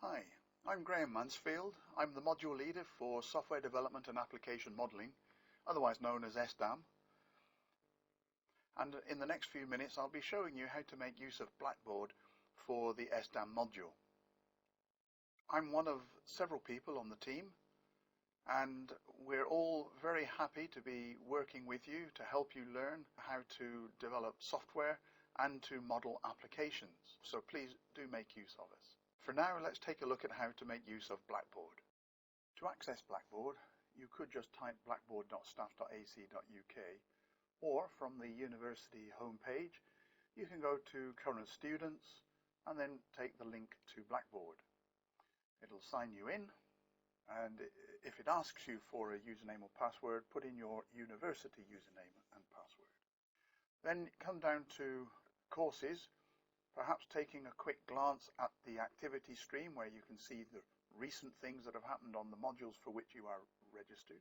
Hi, I'm Graham Mansfield. I'm the module leader for Software Development and Application Modeling, otherwise known as SDAM. And in the next few minutes I'll be showing you how to make use of Blackboard for the SDAM module. I'm one of several people on the team, and we're all very happy to be working with you to help you learn how to develop software and to model applications. So please do make use of us. For now, let's take a look at how to make use of Blackboard. To access Blackboard, you could just type blackboard.staff.ac.uk, or from the university homepage, you can go to Current Students and then take the link to Blackboard. It'll sign you in, and if it asks you for a username or password, put in your university username and password. Then come down to Courses, perhaps taking a quick glance at the activity stream where you can see the recent things that have happened on the modules for which you are registered.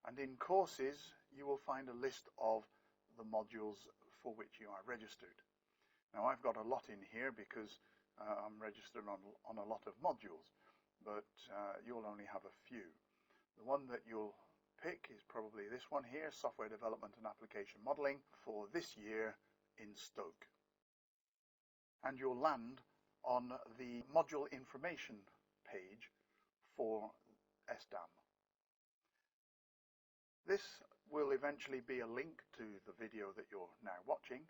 And in Courses, you will find a list of the modules for which you are registered. Now, I've got a lot in here because I'm registered on a lot of modules, but you'll only have a few. The one that you'll pick is probably this one here, Software Development and Application Modeling, for this year in Stoke. And you'll land on the module information page for SDAM. This will eventually be a link to the video that you're now watching.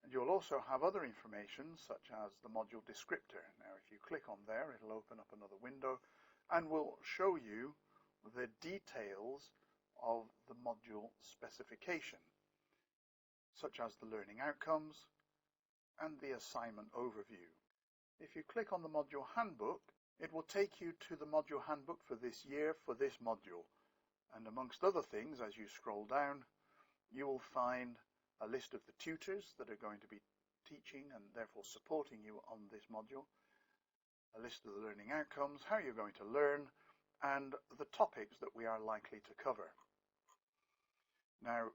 And you'll also have other information such as the module descriptor. Now if you click on there, it'll open up another window and will show you the details of the module specification, such as the learning outcomes and the assignment overview. If you click on the module handbook, it will take you to the module handbook for this year for this module. And amongst other things, as you scroll down, you will find a list of the tutors that are going to be teaching and therefore supporting you on this module, a list of the learning outcomes, how you're going to learn, and the topics that we are likely to cover. Now,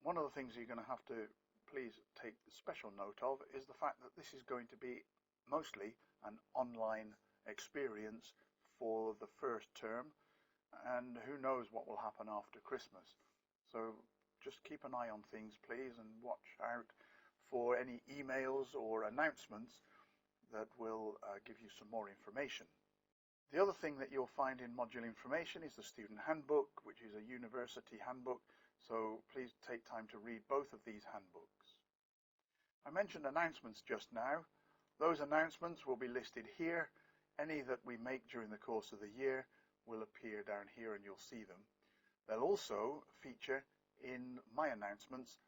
one of the things you're going to have to please take special note of is the fact that this is going to be mostly an online experience for the first term, and who knows what will happen after Christmas. So just keep an eye on things, please, and watch out for any emails or announcements that will give you some more information. The other thing that you'll find in module information is the student handbook, which is a university handbook, so please take time to read both of these handbooks. I mentioned announcements just now. Those announcements will be listed here. Any that we make during the course of the year will appear down here and you'll see them. They'll also feature in my announcements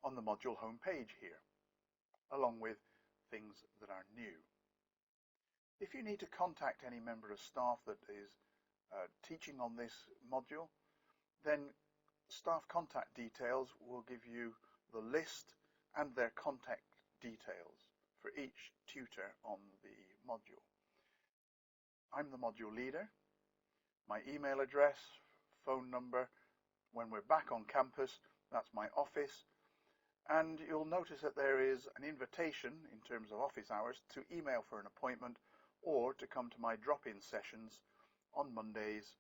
on the module homepage here, along with things that are new. If you need to contact any member of staff that is teaching on this module, then staff contact details will give you the list and their contact details for each tutor on the module. I'm the module leader. My email address, phone number, when we're back on campus, that's my office. And you'll notice that there is an invitation in terms of office hours to email for an appointment or to come to my drop-in sessions on Mondays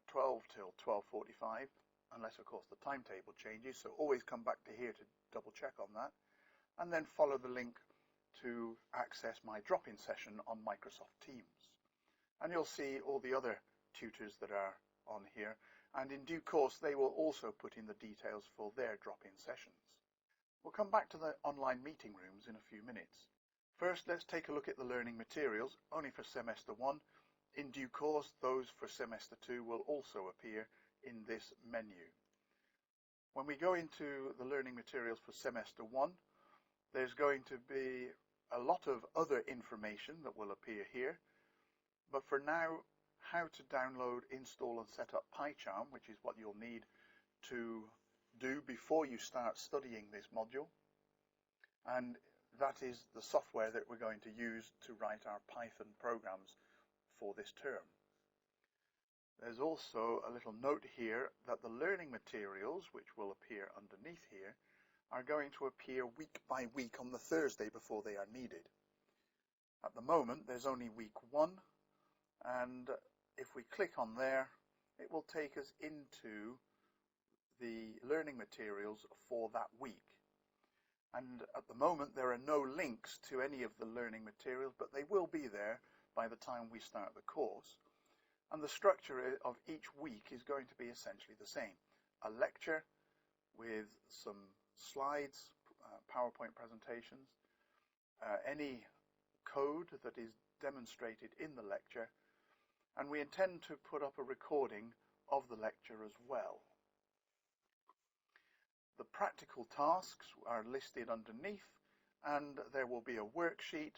12 till 12:45, unless of course the timetable changes, so always come back to here to double check on that, and then follow the link to access my drop-in session on Microsoft Teams. And you'll see all the other tutors that are on here, and in due course they will also put in the details for their drop-in sessions. We'll come back to the online meeting rooms in a few minutes. First, let's take a look at the learning materials, only for semester 1. In due course, those for semester 2 will also appear in this menu. When we go into the learning materials for semester 1, there's going to be a lot of other information that will appear here. But for now, how to download, install and set up PyCharm, which is what you'll need to do before you start studying this module. And that is the software that we're going to use to write our Python programs for this term. There's also a little note here that the learning materials, which will appear underneath here, are going to appear week by week on the Thursday before they are needed. At the moment there's only week 1, and if we click on there it will take us into the learning materials for that week. And at the moment there are no links to any of the learning materials, but they will be there by the time we start the course. And the structure of each week is going to be essentially the same. A lecture with some slides, PowerPoint presentations, any code that is demonstrated in the lecture, and we intend to put up a recording of the lecture as well. The practical tasks are listed underneath, and there will be a worksheet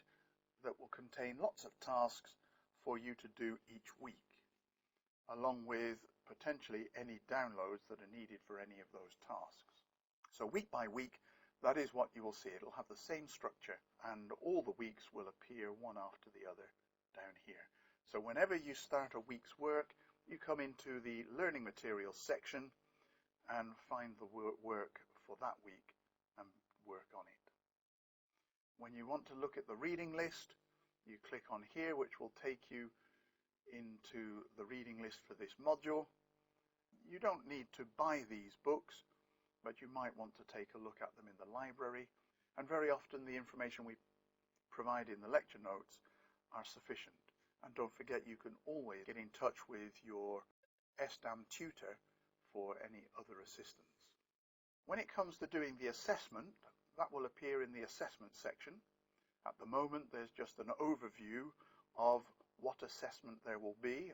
that will contain lots of tasks for you to do each week, along with potentially any downloads that are needed for any of those tasks. So week by week, that is what you will see. It'll have the same structure, and all the weeks will appear one after the other down here. So whenever you start a week's work, you come into the learning materials section and find the work for that week and work on it. When you want to look at the reading list, you click on here, which will take you into the reading list for this module. You don't need to buy these books, but you might want to take a look at them in the library, and very often the information we provide in the lecture notes are sufficient. And don't forget, you can always get in touch with your SDAM tutor for any other assistance. When it comes to doing the assessment, that will appear in the assessment section. At the moment there's just an overview of what assessment there will be.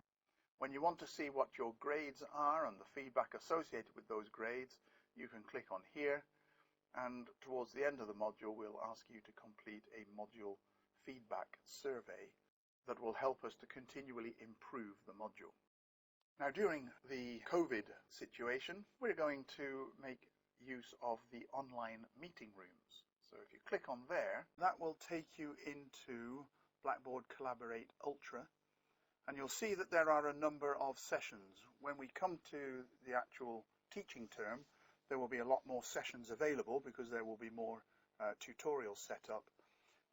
When you want to see what your grades are and the feedback associated with those grades, you can click on here, and towards the end of the module we'll ask you to complete a module feedback survey that will help us to continually improve the module. Now, during the COVID situation, we're going to make use of the online meeting rooms. So if you click on there, that will take you into Blackboard Collaborate Ultra, and you'll see that there are a number of sessions. When we come to the actual teaching term, there will be a lot more sessions available because there will be more tutorials set up.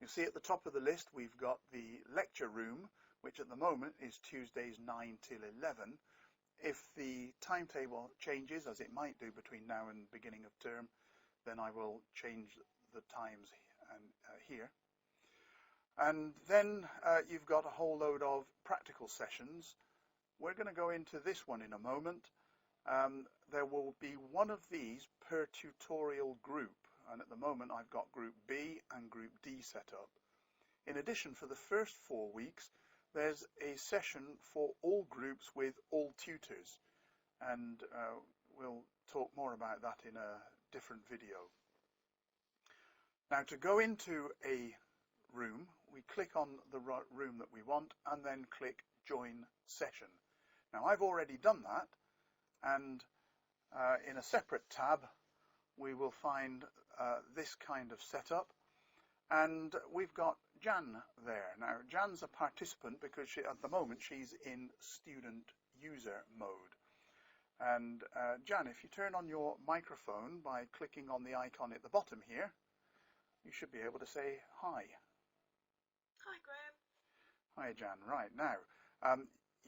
You'll see at the top of the list we've got the lecture room, which at the moment is Tuesdays 9 till 11. If the timetable changes, as it might do between now and beginning of term, then I will change the times here. And then you've got a whole load of practical sessions. We're going to go into this one in a moment. There will be one of these per tutorial group, and at the moment I've got Group B and Group D set up. In addition, for the first 4 weeks, there's a session for all groups with all tutors, and we'll talk more about that in a different video. Now, to go into a room, we click on the room that we want and then click Join Session. Now, I've already done that, and in a separate tab we will find this kind of setup, and we've got Jan there. Now, Jan's a participant because at the moment she's in student user mode. And Jan, if you turn on your microphone by clicking on the icon at the bottom here, you should be able to say hi. Hi, Graham. Hi, Jan. Right, now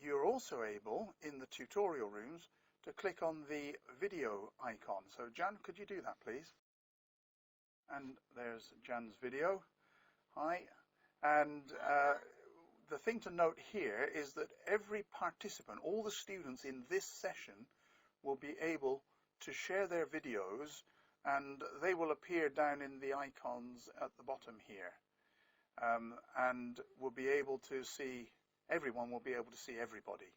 you're also able in the tutorial rooms to click on the video icon. So Jan, could you do that, please? And there's Jan's video. Hi. And the thing to note here is that every participant, all the students in this session, will be able to share their videos, and they will appear down in the icons at the bottom here. And we'll be able to see, everyone will be able to see everybody.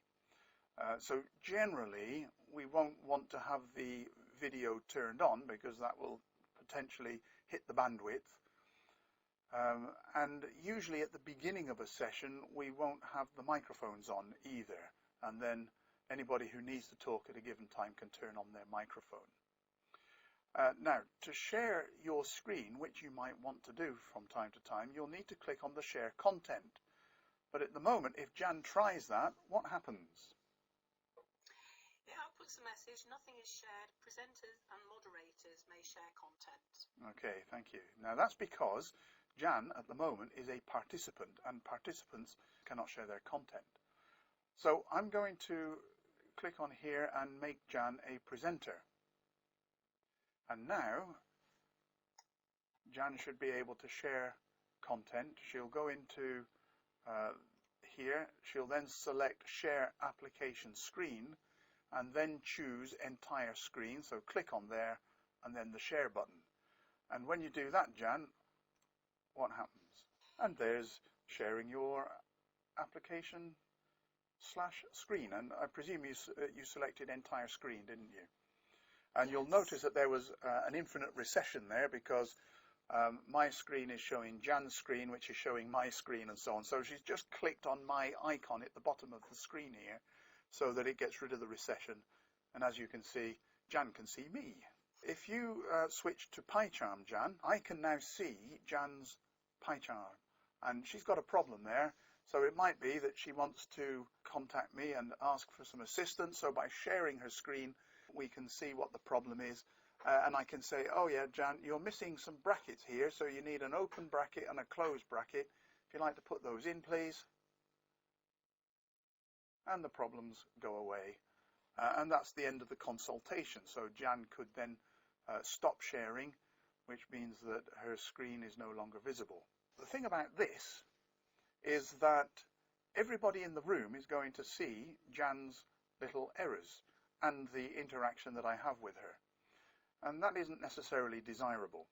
So generally, we won't want to have the video turned on because that will potentially hit the bandwidth. And usually at the beginning of a session, we won't have the microphones on either. And then anybody who needs to talk at a given time can turn on their microphone. Now, to share your screen, which you might want to do from time to time, you'll need to click on the Share Content. But at the moment, if Jan tries that, what happens? It outputs a message, nothing is shared. Presenters and moderators may share content. Okay, thank you. Now, that's because Jan, at the moment, is a participant, and participants cannot share their content. So I'm going to click on here and make Jan a presenter. And now, Jan should be able to share content. She'll go into here. She'll then select Share Application Screen, and then choose Entire Screen. So click on there, and then the Share button. And when you do that, Jan, what happens? And there's sharing your application / screen. And I presume you selected Entire Screen, didn't you? And you'll notice that there was an infinite recession there, because my screen is showing Jan's screen, which is showing my screen, and so on. So she's just clicked on my icon at the bottom of the screen here, so that it gets rid of the recession. And as you can see, Jan can see me. If you switch to pie chart, Jan, I can now see Jan's pie chart. And she's got a problem there. So it might be that she wants to contact me and ask for some assistance. So by sharing her screen, we can see what the problem is. And I can say, oh yeah, Jan, you're missing some brackets here. So you need an open bracket and a closed bracket. If you'd like to put those in, please. And the problems go away. And that's the end of the consultation. So Jan could then stop sharing, which means that her screen is no longer visible. The thing about this is that everybody in the room is going to see Jan's little errors and the interaction that I have with her. And that isn't necessarily desirable.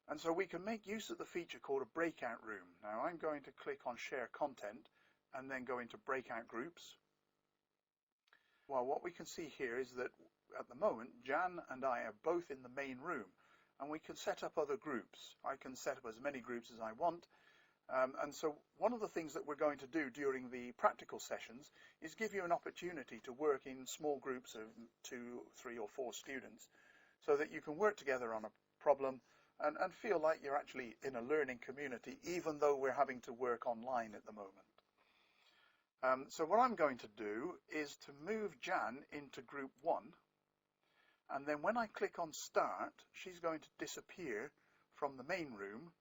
And so we can make use of the feature called a breakout room. Now I'm going to click on Share Content and then go into Breakout Groups. Well, what we can see here is that at the moment, Jan and I are both in the main room, and we can set up other groups. I can set up as many groups as I want. And so one of the things that we're going to do during the practical sessions is give you an opportunity to work in small groups of 2, 3, or 4 students, so that you can work together on a problem and feel like you're actually in a learning community, even though we're having to work online at the moment. So what I'm going to do is to move Jan into group 1, and then when I click on Start, she's going to disappear from the main room.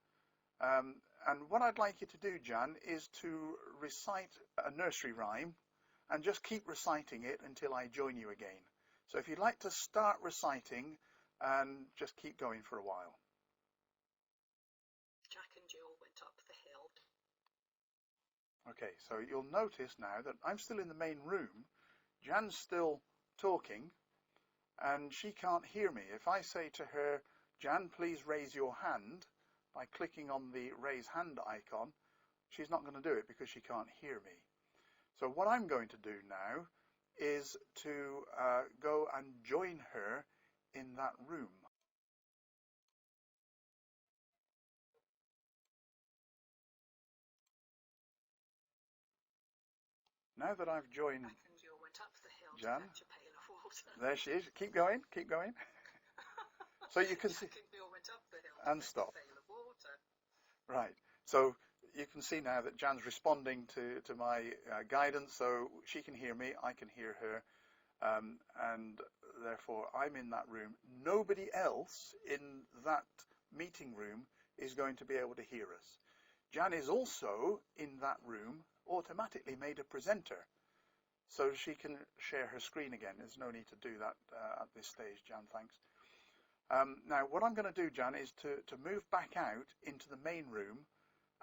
And what I'd like you to do, Jan, is to recite a nursery rhyme and just keep reciting it until I join you again. So if you'd like to start reciting and just keep going for a while. Jack and Jill went up the hill. Okay, so you'll notice now that I'm still in the main room, Jan's still talking, and she can't hear me. If I say to her, Jan, please raise your hand, by clicking on the raise hand icon, she's not going to do it because she can't hear me. So what I'm going to do now is to go and join her in that room. Now that I've joined Jack and Jill went up the hill Jan, to fetch a pail of water. There she is. Keep going, keep going. So you can see, Jack and Jill went up the hill and to fetch stop. a pail of water. Right. So you can see now that Jan's responding to my guidance, so she can hear me, I can hear her, and therefore I'm in that room. Nobody else in that meeting room is going to be able to hear us. Jan is also in that room, automatically made a presenter, so she can share her screen again. There's no need to do that at this stage, Jan, thanks. Now, what I'm going to do, Jan, is to move back out into the main room,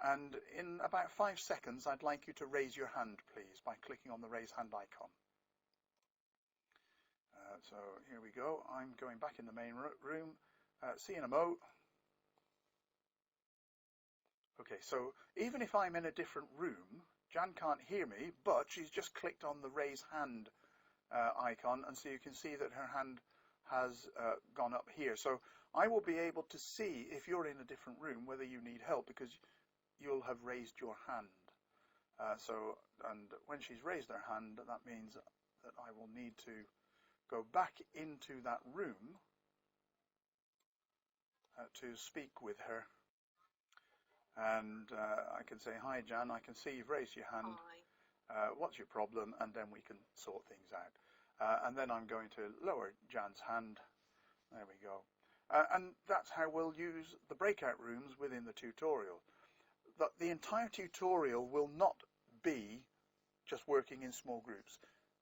and in about 5 seconds, I'd like you to raise your hand, please, by clicking on the raise hand icon. So here we go. I'm going back in the main room. See you in a mo. Okay, so even if I'm in a different room, Jan can't hear me, but she's just clicked on the raise hand icon, and so you can see that her hand has gone up here. So I will be able to see if you're in a different room whether you need help, because you'll have raised your hand. And when she's raised her hand, that means that I will need to go back into that room to speak with her. And I can say, hi Jan, I can see you've raised your hand. Hi. What's your problem? And then we can sort things out. And then I'm going to lower Jan's hand. There we go. And that's how we'll use the breakout rooms within the tutorial. The entire tutorial will not be just working in small groups.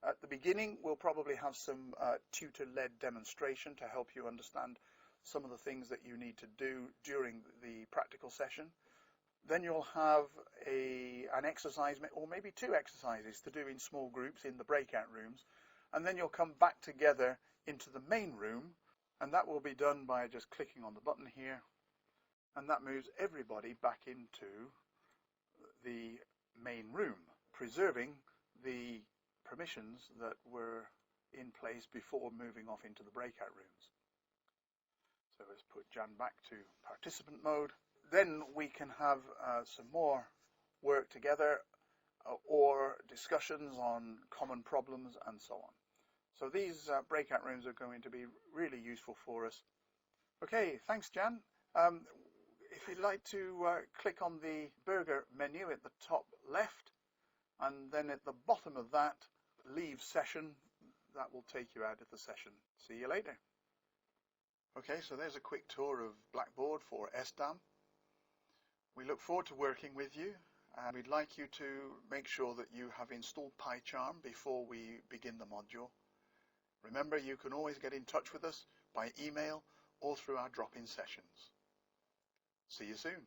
At the beginning, we'll probably have some tutor-led demonstration to help you understand some of the things that you need to do during the practical session. Then you'll have an exercise, or maybe 2 exercises to do in small groups in the breakout rooms. And then you'll come back together into the main room, and that will be done by just clicking on the button here. And that moves everybody back into the main room, preserving the permissions that were in place before moving off into the breakout rooms. So let's put Jan back to participant mode. Then we can have some more work together or discussions on common problems and so on. So these breakout rooms are going to be really useful for us. Okay, thanks, Jan. If you'd like to click on the burger menu at the top left, and then at the bottom of that, leave session, that will take you out of the session. See you later. Okay, so there's a quick tour of Blackboard for SDAM. We look forward to working with you, and we'd like you to make sure that you have installed PyCharm before we begin the module. Remember, you can always get in touch with us by email or through our drop-in sessions. See you soon.